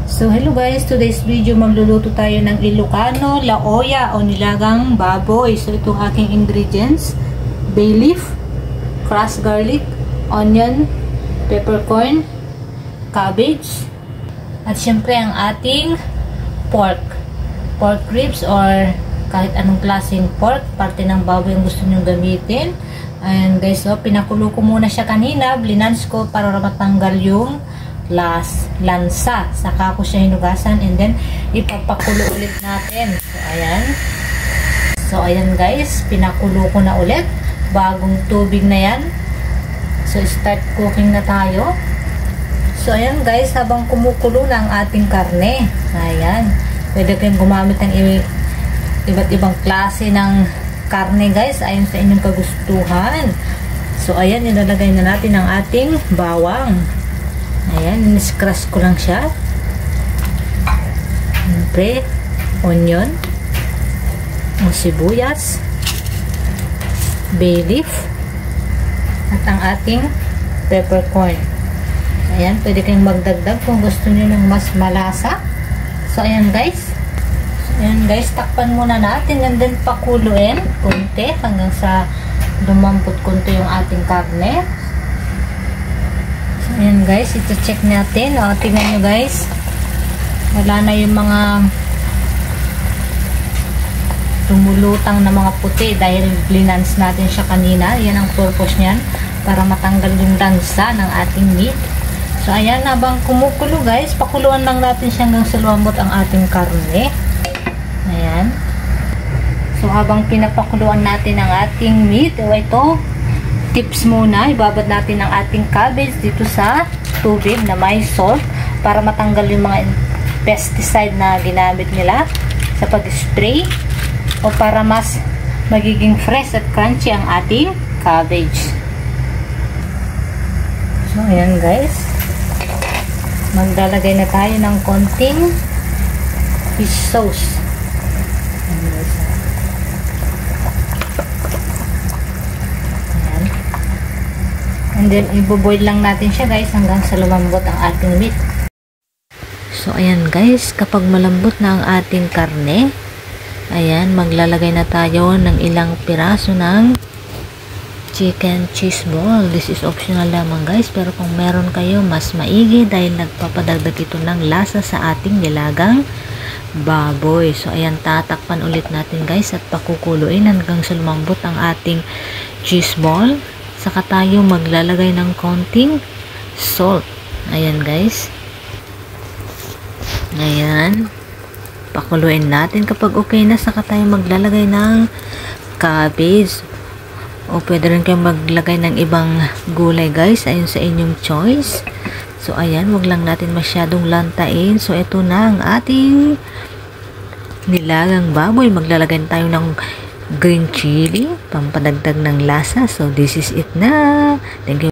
So hello guys, today's video magluluto tayo ng Ilocano laoya o nilagang baboy. So itong aking ingredients: bay leaf, crushed garlic, onion, peppercorn, cabbage, at syempre ang ating pork ribs or kahit anong klaseng pork, parte ng baboy ang gusto nyo gamitin. And guys, so pinakulo ko muna siya kanina, blinans ko para matanggal yung lansa. Saka ko siya hinugasan and then ipapakulo ulit natin. So ayan guys, pinakulo ko na ulit. Bagong tubig na yan. So start cooking na tayo. So ayan guys, habang kumukulo na ang ating karne, ayan, pwede kayong gumamit ng iba't ibang klase ng karne guys, ayon sa inyong kagustuhan. So ayan, nilalagay na natin ang ating bawang. Ayan, in-scratch ko lang siya. Siyempre, onion, ang sibuyas, bay leaf, at ang ating peppercorn. Ayan, pwede kayong magdagdag kung gusto niyo ng mas malasa. So ayan guys. Ayan guys, takpan muna natin and then pakuluin konti hanggang sa lumambot konti yung ating karne. So ayan guys, ito check natin. O, tingnan nyo guys, wala na yung mga tumulutang na mga puti dahil blinans natin siya kanina. Yan ang purpose niyan, para matanggal yung lansa ng ating meat. So ayan, habang kumukulo guys, pakuluan lang natin siya hanggang sa lumambot ang ating karne. Ayan. So habang pinapakuluan natin ang ating meat, ito, tips muna, ibabad natin ang ating cabbage dito sa tubig na may salt para matanggal yung mga pesticide na ginamit nila sa pag-spray o para mas magiging fresh at crunchy ang ating cabbage. So ayan guys, maglalagay na tayo ng konting fish sauce. Ayan. And then iboboil lang natin siya guys hanggang sa lumambot ang ating meat. So ayan guys, kapag malambot na ang ating karne, ayan, maglalagay na tayo ng ilang piraso ng chicken cheese ball. This is optional lamang guys, pero kung meron kayo, mas maigi dahil nagpapadagdag ito ng lasa sa ating nilagang baboy. So ayan, tatakpan ulit natin guys at pakukuluin hanggang sa lumambot ang ating cheese ball. Saka tayo maglalagay ng konting salt. Ayan guys, ayan, pakuluin natin. Kapag okay na, saka tayo maglalagay ng cabbage o pwede rin kayong maglagay ng ibang gulay guys, ayon sa inyong choice. So ayan, wag lang natin masyadong lantain. So ito na ang ating nilagang baboy. Maglalagay tayo ng green chili, pampadagdag ng lasa. So this is it na. Thank you.